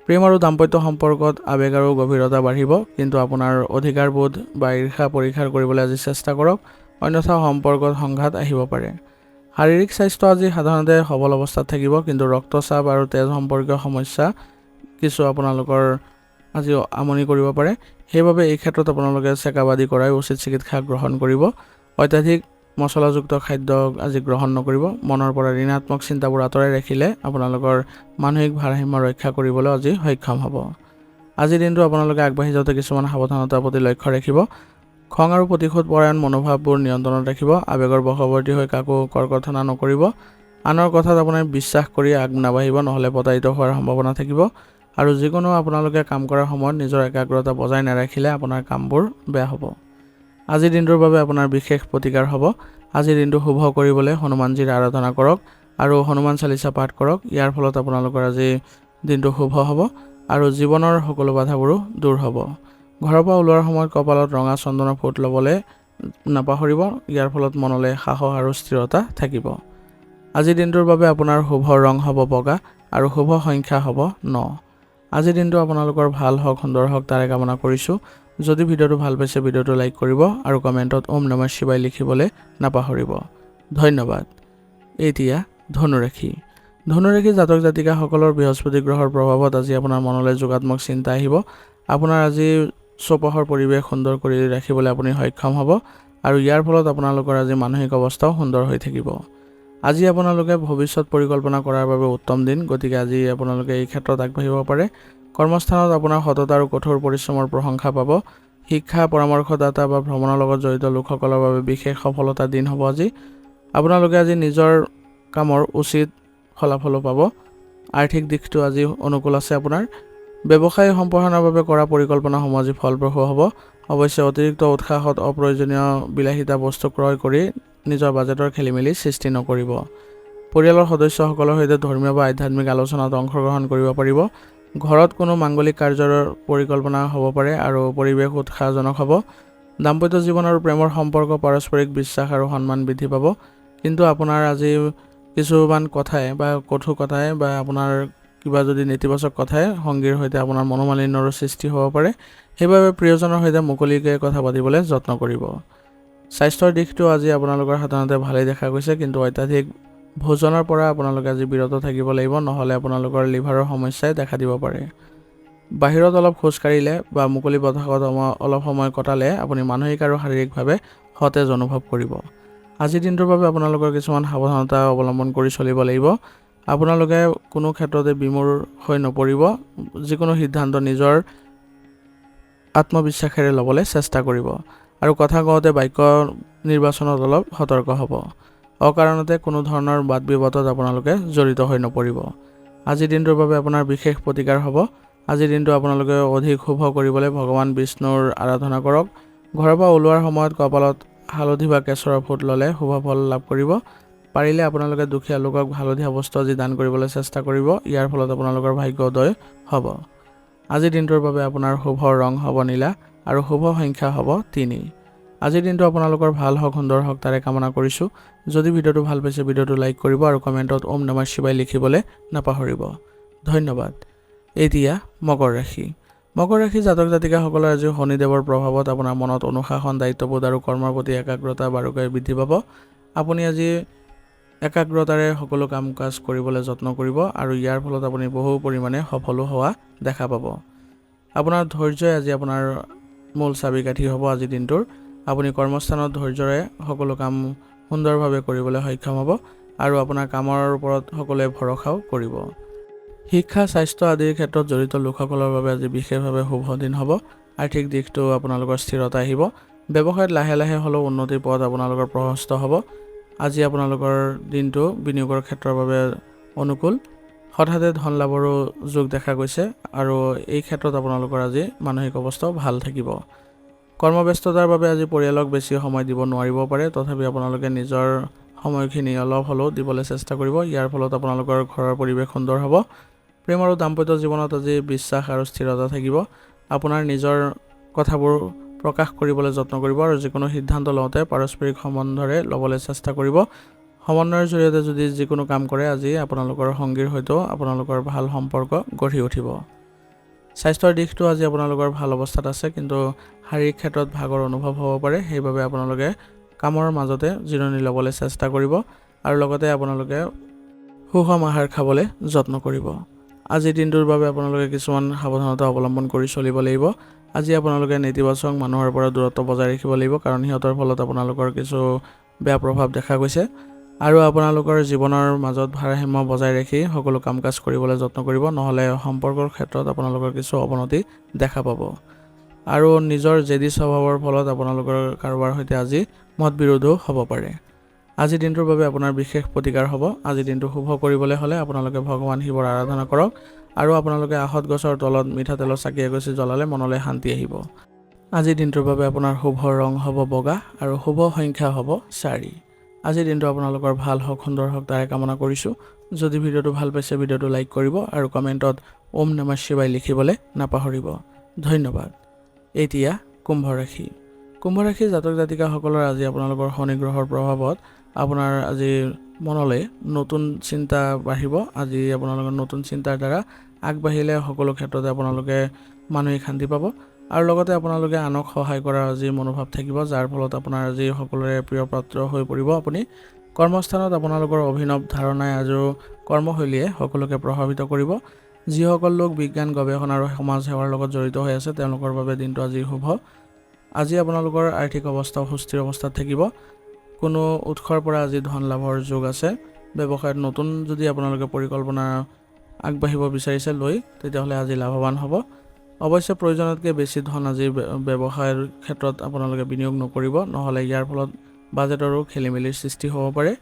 প্ৰেম আৰু দাম্পত্য সম্পৰ্কত আৱেগ আৰু গভীৰতা বাঢ়িব, কিন্তু আপোনাৰ অধিকাৰবোধ বা ঈৰ্ষা পৰীক্ষা কৰিবলৈ আজি চেষ্টা কৰক, অন্যথা সম্পৰ্কত সংঘাত আহিব পাৰে। শাৰীৰিক স্বাস্থ্য আজি সাধাৰণতে সবল অৱস্থাত থাকিব, কিন্তু ৰক্তচাপ আৰু তেজ সম্পৰ্কীয় সমস্যা কিছু আপোনালোকৰ আজি আমনি কৰিব পাৰে। সেইবাবে এই ক্ষেত্ৰত আপোনালোকে চেকআপ আদি কৰাই উচিত চিকিৎসা গ্ৰহণ কৰিব। অত্যাধিক মছলাযুক্ত খাদ্য আজি গ্ৰহণ নকৰিব। মনৰ পৰা ঋণাত্মক চিন্তাবোৰ আঁতৰাই ৰাখিলে আপোনালোকৰ মানসিক ভাৰসাম্য ৰক্ষা কৰিবলৈ আজি সক্ষম হ'ব। আজিৰ দিনটো আপোনালোকে আগবাঢ়ি যাওঁতে কিছুমান সাৱধানতাৰ প্ৰতি লক্ষ্য ৰাখিব। খং আৰু প্ৰতিশোধ পৰায়ণ মনোভাৱবোৰ নিয়ন্ত্ৰণত ৰাখিব। আৱেগৰ বশৱৰ্তী হৈ কাকো কৰ্কথনা নকৰিব। আনৰ কথাত আপোনাৰ বিশ্বাস কৰি আগ নাবাঢ়িব, নহ'লে প্ৰতাৰিত হোৱাৰ সম্ভাৱনা থাকিব। আৰু যিকোনো আপোনালোকে কাম কৰাৰ সময়ত নিজৰ একাগ্ৰতা বজাই নাৰাখিলে আপোনাৰ কামবোৰ বেয়া হ'ব। আজিৰ দিনটোৰ বাবে আপোনাৰ বিশেষ প্ৰতিকাৰ হ'ব। আজিৰ দিনটো শুভ কৰিবলৈ হনুমানজীৰ আৰাধনা কৰক আৰু হনুমান চালিচা পাঠ কৰক। ইয়াৰ ফলত আপোনালোকৰ আজি দিনটো শুভ হ'ব আৰু জীৱনৰ সকলো বাধাবোৰো দূৰ হ'ব। ঘৰৰ পৰা ওলোৱাৰ সময়ত কপালত ৰঙা চন্দনৰ ফুট ল'বলৈ নাপাহৰিব। ইয়াৰ ফলত মনলৈ সাহস আৰু স্থিৰতা থাকিব। আজিৰ দিনটোৰ বাবে আপোনাৰ শুভ ৰং হ'ব বগা আৰু শুভ সংখ্যা হ'ব 9। আজিৰ দিনটো আপোনালোকৰ ভাল হওক, সুন্দৰ হওক তাৰে কামনা কৰিছোঁ। যদি ভিডিঅ'টো ভাল পাইছে ভিডিঅ'টো লাইক কৰিব আৰু কমেণ্টত ওম নমঃ শিৱায় লিখিবলৈ নাপাহৰিব। ধন্যবাদ। এতিয়া ধনুৰাশি। ধনুৰাশি জাতক জাতিকাসকলৰ বৃহস্পতি গ্ৰহৰ প্ৰভাৱত আজি আপোনাৰ মনলৈ যোগাত্মক চিন্তা আহিব। আপোনাৰ আজি চৌপাশৰ পৰিৱেশ সুন্দৰ কৰি ৰাখিবলৈ আপুনি সক্ষম হ'ব আৰু ইয়াৰ ফলত আপোনালোকৰ আজি মানসিক অৱস্থাও সুন্দৰ হৈ থাকিব। আজি আপোনালোকে ভৱিষ্যত পৰিকল্পনা কৰাৰ বাবে উত্তম দিন, গতিকে আজি আপোনালোকে এই ক্ষেত্ৰত আগবাঢ়িব পাৰে। কৰ্মস্থানত আপোনাৰ সততা আৰু কঠোৰ পৰিশ্ৰমৰ প্ৰশংসা পাব। শিক্ষা, পৰামৰ্শদাতা বা ভ্ৰমণৰ লগত জড়িত লোকসকলৰ বাবে বিশেষ সফলতাৰ দিন হ'ব আজি। আপোনালোকে আজি নিজৰ কামৰ উচিত ফলাফলো পাব। আৰ্থিক দিশটো আজি অনুকূল আছে আপোনাৰ। ব্যৱসায় সম্প্ৰসাৰণৰ বাবে কৰা পৰিকল্পনাসমূহ আজি ফলপ্ৰসূ হ'ব। অৱশ্যে অতিৰিক্ত উৎসাহত অপ্ৰয়োজনীয় বিলাসিতা বস্তু ক্ৰয় কৰি নিজৰ বাজেটৰ খেলিমেলি সৃষ্টি নকৰিব। পৰিয়ালৰ সদস্যসকলৰ সৈতে ধৰ্মীয় বা আধ্যাত্মিক আলোচনাত অংশগ্ৰহণ কৰিব পাৰিব। ঘৰত কোনো মাংগলিক কাৰ্যৰ পৰিকল্পনা হ'ব পাৰে আৰু পৰিৱেশ উৎসাহজনক হ'ব। দাম্পত্য জীৱন আৰু প্ৰেমৰ সম্পৰ্ক, পাৰস্পৰিক বিশ্বাস আৰু সন্মান বৃদ্ধি পাব। কিন্তু আপোনাৰ আজি কিছুমান কথাই বা কঠোৰ কথাই বা আপোনাৰ কিবা যদি নেতিবাচক কথাই সংগীৰ সৈতে আপোনাৰ মনোমালিন্যৰো সৃষ্টি হ'ব পাৰে। সেইবাবে প্ৰিয়জনৰ সৈতে মুকলিকৈ কথা পাতিবলৈ যত্ন কৰিব। স্বাস্থ্যৰ দিশটো আজি আপোনালোকৰ সাধাৰণতে ভালেই দেখা গৈছে, কিন্তু অত্যাধিক ভোজনৰ পৰা আপোনালোকে আজি বিৰত থাকিব লাগিব, নহ'লে আপোনালোকৰ লিভাৰৰ সমস্যাই দেখা দিব পাৰে। বাহিৰত অলপ খোজ কাঢ়িলে বা মুকলি বতাহত অলপ সময় কটালে আপুনি মানসিক আৰু শাৰীৰিকভাৱে সতেজ অনুভৱ কৰিব। আজিৰ দিনটোৰ বাবে আপোনালোকৰ কিছুমান সাৱধানতা অৱলম্বন কৰি চলিব লাগিব। আপোনালোকে কোনো ক্ষেত্ৰতে বিমূঢ় হৈ নপৰিব। যিকোনো সিদ্ধান্ত নিজৰ আত্মবিশ্বাসেৰে ল'বলৈ চেষ্টা কৰিব আৰু কথা কওঁতে বাক্য নিৰ্বাচনত অলপ সতৰ্ক হ'ব। অকাৰণতে কোনো ধৰণৰ বাদ বিবাদত আপোনালোকে জড়িত হৈ নপৰিব। আজিৰ দিনটোৰ বাবে আপোনাৰ বিশেষ প্ৰতিকাৰ হ'ব। আজিৰ দিনটো আপোনালোকে অধিক শুভ কৰিবলৈ ভগৱান বিষ্ণুৰ আৰাধনা কৰক। ঘৰৰ পৰা ওলোৱাৰ সময়ত কপালত হালধি বা কেশৰৰ ফুট ল'লে শুভ ফল লাভ কৰিব। পাৰিলে আপোনালোকে দুখীয়া লোকক হালধীয়া বস্তু আজি দান কৰিবলৈ চেষ্টা কৰিব। ইয়াৰ ফলত আপোনালোকৰ ভাগ্য উদয় হ'ব। আজিৰ দিনটোৰ বাবে আপোনাৰ শুভ ৰং হ'ব নীলা আৰু শুভ সংখ্যা হ'ব 3। আজিৰ দিনটো আপোনালোকৰ ভাল হওক, সুন্দৰ হওক তাৰে কামনা কৰিছোঁ। যদি ভিডিঅ'টো ভাল পাইছে ভিডিঅ'টো লাইক কৰিব আৰু কমেণ্টত ওম নমঃ শিৱায় লিখিবলৈ নাপাহৰিব। ধন্যবাদ। এতিয়া মকৰ ৰাশি। মকৰ ৰাশি জাতক জাতিকাসকলৰ আজি শনিদেৱৰ প্ৰভাৱত আপোনাৰ মনত অনুশাসন, দায়িত্ববোধ আৰু কৰ্মৰ প্ৰতি একাগ্ৰতা বাৰুকৈ বৃদ্ধি পাব। আপুনি আজি একাগ্ৰতাৰে সকলো কাম কাজ কৰিবলৈ যত্ন কৰিব আৰু ইয়াৰ ফলত আপুনি বহু পৰিমাণে সফলো হোৱা দেখা পাব। আপোনাৰ ধৈৰ্যই আজি আপোনাৰ মূল চাবিকাঠি হ'ব আজিৰ দিনটোৰ। আপুনি কৰ্মস্থানত ধৈৰ্যৰে সকলো কাম সুন্দৰভাৱে কৰিবলৈ সক্ষম হ'ব আৰু আপোনাৰ কামৰ ওপৰত সকলোৱে ভৰসাও কৰিব। শিক্ষা, স্বাস্থ্য আদিৰ ক্ষেত্ৰত জড়িত লোকসকলৰ বাবে আজি বিশেষভাৱে শুভ দিন হ'ব। আৰ্থিক দিশটো আপোনালোকৰ স্থিৰতা আহিব। ব্যৱসায়ত লাহে লাহে হ'লেও উন্নতিৰ পথ আপোনালোকৰ প্ৰশস্ত হ'ব। আজি আপোনালোকৰ দিনটো বিনিয়োগৰ ক্ষেত্ৰৰ বাবে অনুকূল। হঠাতে ধন লাভৰো যোগ দেখা গৈছে আৰু এই ক্ষেত্ৰত আপোনালোকৰ আজি মানসিক অৱস্থাও ভাল থাকিব। কৰ্মব্যস্ততাৰ বাবে আজি পৰিয়ালক বেছি সময় দিব নোৱাৰিব পাৰে, তথাপি আপোনালোকে নিজৰ সময়খিনি অলপ হ'লেও দিবলৈ চেষ্টা কৰিব। ইয়াৰ ফলত আপোনালোকৰ ঘৰৰ পৰিৱেশ সুন্দৰ হ'ব। প্ৰেম আৰু দাম্পত্য জীৱনত আজি বিশ্বাস আৰু স্থিৰতা থাকিব। আপোনাৰ নিজৰ কথাবোৰ প্ৰকাশ কৰিবলৈ যত্ন কৰিব আৰু যিকোনো সিদ্ধান্ত লওঁতে পাৰস্পৰিক সম্বন্ধৰে ল'বলৈ চেষ্টা কৰিব। সমন্বয়ৰ জৰিয়তে যদি যিকোনো কাম কৰে আজি আপোনালোকৰ সংগীৰ সৈতেও আপোনালোকৰ ভাল সম্পৰ্ক গঢ়ি উঠিব। স্বাস্থ্যৰ দিশটো আজি আপোনালোকৰ ভাল অৱস্থাত আছে, কিন্তু শাৰীৰিক ক্ষেত্ৰত ভাগৰ অনুভৱ হ'ব পাৰে। সেইবাবে আপোনালোকে কামৰ মাজতে জিৰণি ল'বলৈ চেষ্টা কৰিব আৰু লগতে আপোনালোকে সুষম আহাৰ খাবলৈ যত্ন কৰিব। আজিৰ দিনটোৰ বাবে আপোনালোকে কিছুমান সাৱধানতা অৱলম্বন কৰি চলিব লাগিব। আজি আপোনালোকে নেতিবাচক মানুহৰ পৰা দূৰত্ব বজাই ৰাখিব লাগিব, কাৰণ সিহঁতৰ ফলত আপোনালোকৰ কিছু বেয়া প্ৰভাৱ দেখা গৈছে আৰু আপোনালোকৰ জীৱনৰ মাজত ভাৰসাম্য বজাই ৰাখি সকলো কাম কাজ কৰিবলৈ যত্ন কৰিব, নহ'লে সম্পৰ্কৰ ক্ষেত্ৰত আপোনালোকৰ কিছু অৱনতি দেখা পাব। আৰু নিজৰ জেদী স্বভাৱৰ ফলত আপোনালোকৰ কাৰোবাৰ সৈতে আজি মতবিৰোধো হ'ব পাৰে। আজিৰ দিনটোৰ বাবে আপোনাৰ বিশেষ প্ৰতিকাৰ হ'ব। আজিৰ দিনটো শুভ কৰিবলৈ হ'লে আপোনালোকে ভগৱান শিৱৰ আৰাধনা কৰক আৰু আপোনালোকে আহঁত গছৰ তলত মিঠাতেলৰ চাকি এগছি জ্বলালে মনলৈ শান্তি আহিব। আজিৰ দিনটোৰ বাবে আপোনাৰ শুভ ৰং হ'ব বগা আৰু শুভ সংখ্যা হ'ব 4। আজিৰ দিনটো আপোনালোকৰ ভাল হওক, সুন্দৰ হওক তাৰে কামনা কৰিছোঁ। যদি ভিডিঅ'টো ভাল পাইছে ভিডিঅ'টো লাইক কৰিব আৰু কমেণ্টত ওম নমঃ শিৱায় লিখিবলৈ নাপাহৰিব। ধন্যবাদ। এতিয়া কুম্ভ ৰাশি। কুম্ভ ৰাশিৰ জাতক জাতিকাসকলৰ আজি আপোনালোকৰ শনি গ্ৰহৰ প্ৰভাৱত আপোনাৰ আজি মনলৈ নতুন চিন্তা বাঢ়িব। আজি আপোনালোকৰ নতুন চিন্তাৰ দ্বাৰা আগবাঢ়িলে সকলো ক্ষেত্ৰতে আপোনালোকে মানসিক শান্তি পাব আৰু লগতে আপোনালোকে আনক সহায় কৰাৰ আজি মনোভাৱ থাকিব, যাৰ ফলত আপোনাৰ আজি সকলোৰে প্ৰিয় পাত্ৰ হৈ পৰিব আপুনি। কৰ্মস্থানত আপোনালোকৰ অভিনৱ ধাৰণাই আৰু কৰ্মশৈলীয়ে সকলোকে প্ৰভাৱিত কৰিব। যিসকল লোক বিজ্ঞান গৱেষণা আৰু সমাজ সেৱাৰ লগত জড়িত হৈ আছে তেওঁলোকৰ বাবে দিনটো আজি শুভ। আজি আপোনালোকৰ আৰ্থিক অৱস্থাও সুস্থিৰ অৱস্থাত থাকিব। কোনো উৎসৰ পৰা আজি ধন লাভৰ যোগ আছে। ব্যৱসায়ত নতুন যদি আপোনালোকে পৰিকল্পনা আগবাঢ়িব বিচাৰিছে তেতিয়াহ'লে আজি লাভৱান হ'ব। অৱশ্যে প্ৰয়োজনতকৈ বেছি ধন আজি ব্যৱসায়ৰ ক্ষেত্ৰত আপোনালোকে বিনিয়োগ নকৰিব, নহ'লে ইয়াৰ ফলত বাজেটৰো খেলিমেলিৰ সৃষ্টি হ'ব পাৰে।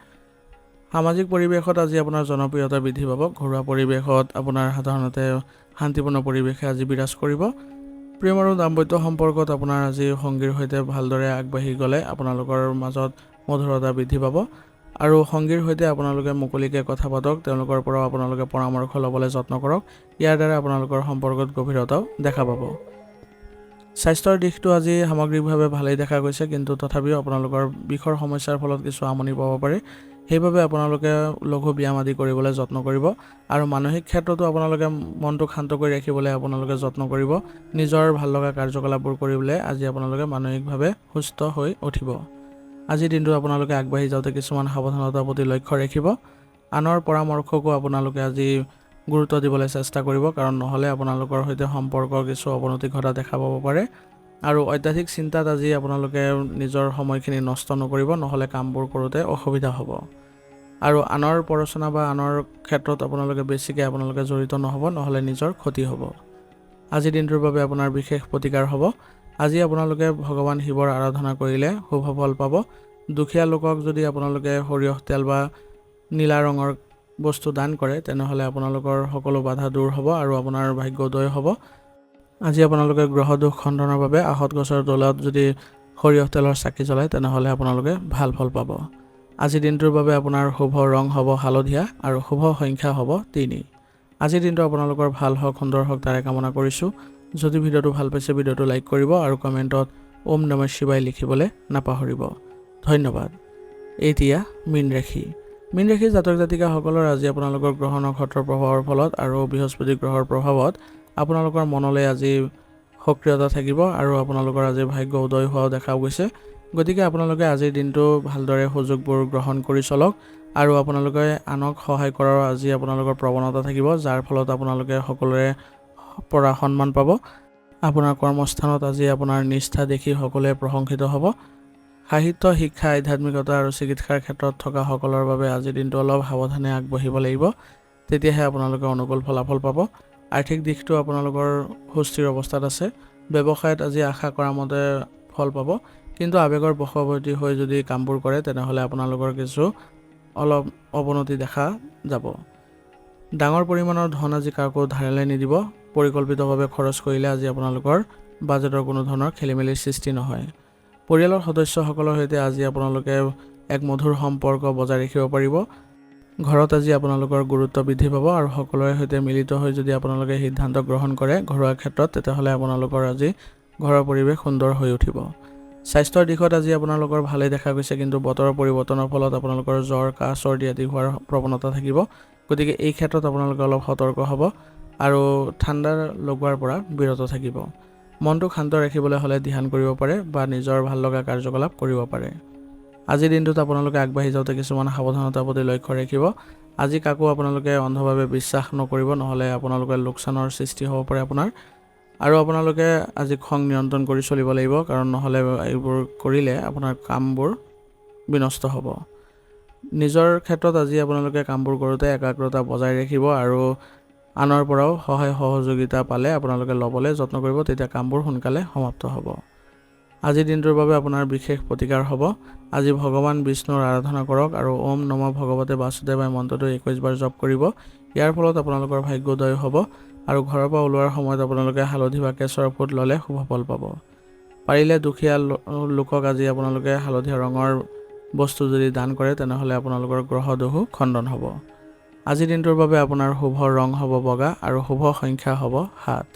সামাজিক পৰিৱেশত আজি আপোনাৰ জনপ্ৰিয়তা বৃদ্ধি পাব। ঘৰুৱা পৰিৱেশত আপোনাৰ সাধাৰণতে শান্তিপূৰ্ণ পৰিৱেশে আজি বিৰাজ কৰিব। প্ৰেম আৰু দাম্পত্য সম্পৰ্কত আপোনাৰ আজি সংগীৰ সৈতে ভালদৰে আগবাঢ়ি গ'লে আপোনালোকৰ মাজত মধুৰতা বৃদ্ধি পাব আৰু সংগীৰ সৈতে আপোনালোকে মুকলিকৈ কথা পাতক। তেওঁলোকৰ পৰাও আপোনালোকে পৰামৰ্শ ল'বলৈ যত্ন কৰক। ইয়াৰ দ্বাৰা আপোনালোকৰ সম্পৰ্কত গভীৰতাও দেখা পাব। স্বাস্থ্যৰ দিশটো আজি সামগ্ৰিকভাৱে ভালেই দেখা গৈছে, কিন্তু তথাপিও আপোনালোকৰ বিষৰ সমস্যাৰ ফলত কিছু আমনি পাব পাৰে। সেইবাবে আপোনালোকে লঘু ব্যায়াম আদি কৰিবলৈ যত্ন কৰিব আৰু মানসিক ক্ষেত্ৰতো আপোনালোকে মনটো শান্ত কৰি ৰাখিবলৈ আপোনালোকে যত্ন কৰিব। নিজৰ ভাল লগা কাৰ্যকলাপবোৰ কৰিবলৈ আজি আপোনালোকে মানসিকভাৱে সুস্থ হৈ উঠিব। আজিৰ দিনটো আপোনালোকে আগবাঢ়ি যাওঁতে কিছুমান সাৱধানতাৰ প্ৰতি লক্ষ্য ৰাখিব। আনৰ পৰামৰ্শকো আপোনালোকে আজি গুৰুত্ব দিবলৈ চেষ্টা কৰিব, কাৰণ নহ'লে আপোনালোকৰ সৈতে সম্পৰ্কৰ কিছু অৱনতি ঘটা দেখা পাব পাৰে। আৰু অত্যাধিক চিন্তাত আজি আপোনালোকে নিজৰ সময়খিনি নষ্ট নকৰিব, নহ'লে কামবোৰ কৰোঁতে অসুবিধা হ'ব। আৰু আনৰ প্ৰৰোচনা বা আনৰ ক্ষেত্ৰত আপোনালোকে জড়িত নহ'ব, নহ'লে নিজৰ ক্ষতি হ'ব। আজিৰ দিনটোৰ বাবে আপোনাৰ বিশেষ প্ৰতিকাৰ হ'ব। আজি আপোনালোকে ভগৱান শিৱৰ আৰাধনা কৰিলে শুভ ফল পাব। দুখীয়া লোকক যদি আপোনালোকে সৰিয়হ তেল বা নীলা ৰঙৰ বস্তু দান কৰে তেনেহ'লে আপোনালোকৰ সকলো বাধা দূৰ হ'ব আৰু আপোনাৰ ভাগ্যোদয় হ'ব। আজি আপোনালোকে গ্ৰহ দোষ খণ্ডনৰ বাবে আহঁত গছৰ তলত যদি সৰিয়হ তেলৰ চাকি জ্বলায় তেনেহ'লে আপোনালোকে ভাল ফল পাব। আজিৰ দিনটোৰ বাবে আপোনাৰ শুভ ৰং হ'ব হালধীয়া আৰু শুভ সংখ্যা হ'ব 3। আজিৰ দিনটো আপোনালোকৰ ভাল হওক, সুন্দৰ হওক তাৰে কামনা কৰিছোঁ। যদি ভিডিঅ'টো ভাল পাইছে ভিডিঅ'টো লাইক কৰিব আৰু কমেণ্টত ওম নমঃ শিৱায় লিখিবলৈ নাপাহৰিব। ধন্যবাদ। এতিয়া মীন ৰাশি জাতক জাতিকাসকলৰ আজি আপোনালোকৰ গ্ৰহ নক্ষত্ৰৰ প্ৰভাৱৰ ফলত আৰু বৃহস্পতি গ্ৰহৰ প্ৰভাৱত আপোনালোকৰ মনলৈ আজি সক্ৰিয়তা থাকিব আৰু আপোনালোকৰ আজি ভাগ্য উদয় হোৱাও দেখা গৈছে। গতিকে আপোনালোকে আজিৰ দিনটো ভালদৰে সুযোগবোৰ গ্ৰহণ কৰি চলক আৰু আপোনালোকে আনক সহায় কৰাৰ আজি আপোনালোকৰ প্ৰৱণতা থাকিব, যাৰ ফলত আপোনালোকে সকলোৰে পৰা সন্মান পাব। আপোনাৰ কৰ্মস্থানত আজি আপোনাৰ নিষ্ঠা দেখি সকলোৱে প্ৰশংসিত হ'ব। সাহিত্য, শিক্ষা, আধ্যাত্মিকতা আৰু চিকিৎসাৰ ক্ষেত্ৰত থকা সকলৰ বাবে আজিৰ দিনটো অলপ সাৱধানে আগবাঢ়িব লাগিব, তেতিয়াহে আপোনালোকে অনুকূল ফলাফল পাব। আৰ্থিক দিশটো আপোনালোকৰ সুস্থিৰ অৱস্থাত আছে। ব্যৱসায়ত আজি আশা কৰা মতে ফল পাব, কিন্তু আৱেগৰ বশৱৰ্তী হৈ যদি কামবোৰ কৰে তেনেহ'লে আপোনালোকৰ কিছু অলপ অৱনতি দেখা যাব। ডাঙৰ পৰিমাণৰ ধন আজি কাকো ধাৰলৈ নিদিব। পৰিকল্পিতভাৱে খৰচ কৰিলে আজি আপোনালোকৰ বাজেটৰ কোনো ধৰণৰ খেলিমেলিৰ সৃষ্টি নহয়। পৰিয়ালৰ সদস্যসকলৰ সৈতে আজি আপোনালোকে এক মধুৰ সম্পৰ্ক বজাই ৰাখিব পাৰিব। ঘৰত আজি আপোনালোকৰ গুৰুত্ব বৃদ্ধি পাব আৰু সকলোৰে সৈতে মিলিত হৈ যদি আপোনালোকে সিদ্ধান্ত গ্ৰহণ কৰে ঘৰুৱা ক্ষেত্ৰত তেতিয়াহ'লে আপোনালোকৰ আজি ঘৰৰ পৰিৱেশ সুন্দৰ হৈ উঠিব। স্বাস্থ্যৰ দিশত আজি আপোনালোকৰ ভালেই দেখা গৈছে, কিন্তু বতৰৰ পৰিৱৰ্তনৰ ফলত আপোনালোকৰ জ্বৰ, কাহ, চৰ্দি আদি হোৱাৰ প্ৰৱণতা থাকিব। গতিকে এই ক্ষেত্ৰত আপোনালোকে অলপ সতৰ্ক হ'ব আৰু ঠাণ্ডা লগোৱাৰ পৰা বিৰত থাকিব। মনটো শান্ত ৰাখিবলৈ হ'লে ধ্যান কৰিব পাৰে বা নিজৰ ভাল লগা কাৰ্যকলাপ কৰিব পাৰে। আজিৰ দিনটোত আপোনালোকে আগবাঢ়ি যাওঁতে কিছুমান সাৱধানতাৰ প্ৰতি লক্ষ্য ৰাখিব। আজি কাকো আপোনালোকে অন্ধভাৱে বিশ্বাস নকৰিব, নহ'লে আপোনালোকে লোকচানৰ সৃষ্টি হ'ব পাৰে আপোনাৰ। আৰু আপোনালোকে আজি খং নিয়ন্ত্ৰণ কৰি চলিব লাগিব, কাৰণ নহ'লে এইবোৰ কৰিলে আপোনাৰ কামবোৰ বিনষ্ট হ'ব। নিজৰ ক্ষেত্ৰত আজি আপোনালোকে কামবোৰ কৰোঁতে একাগ্ৰতা বজাই ৰাখিব আৰু আনৰ পৰাও সহায় সহযোগিতা পালে আপোনালোকে ল'বলৈ যত্ন কৰিব, তেতিয়া কামবোৰ সোনকালে সমাপ্ত হ'ব। আজিৰ দিনটোৰ বাবে আপোনাৰ বিশেষ প্ৰতিকাৰ হ'ব। আজি ভগৱান বিষ্ণুৰ আৰাধনা কৰক আৰু ওম নমঃ ভগৱতে বাসুদেৱায় মন্ত্ৰটো 21 বাৰ জপ কৰিব। ইয়াৰ ফলত আপোনালোকৰ ভাগ্যোদয় হ'ব আৰু ঘৰৰ পৰা ওলোৱাৰ সময়ত আপোনালোকে হালধি বা কেশৰ ফুট ল'লে শুভ ফল পাব। পাৰিলে দুখীয়া লোকক আজি আপোনালোকে হালধীয়া ৰঙৰ বস্তু যদি দান কৰে তেনেহ'লে আপোনালোকৰ গ্ৰহ দোষো খণ্ডন হ'ব। আজিৰ দিনটোৰ বাবে আপোনাৰ শুভ ৰং হ'ব বগা আৰু শুভ সংখ্যা হ'ব 7।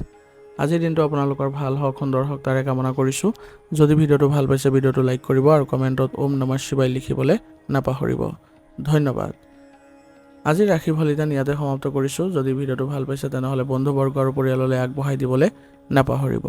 আজিৰ দিনটো আপোনালোকৰ ভাল হওক, সুন্দৰ হওক তাৰে কামনা কৰিছোঁ। যদি ভিডিঅ'টো ভাল পাইছে ভিডিঅ'টো লাইক কৰিব আৰু কমেণ্টত ওম নমঃ শিৱায় লিখিবলৈ নাপাহৰিব। ধন্যবাদ। আজিৰ ৰাশি ফলিতান ইয়াতে সমাপ্ত কৰিছোঁ। যদি ভিডিঅ'টো ভাল পাইছে তেনেহ'লে বন্ধুবৰ্গ আৰু পৰিয়াললৈ আগবঢ়াই দিবলৈ নাপাহৰিব।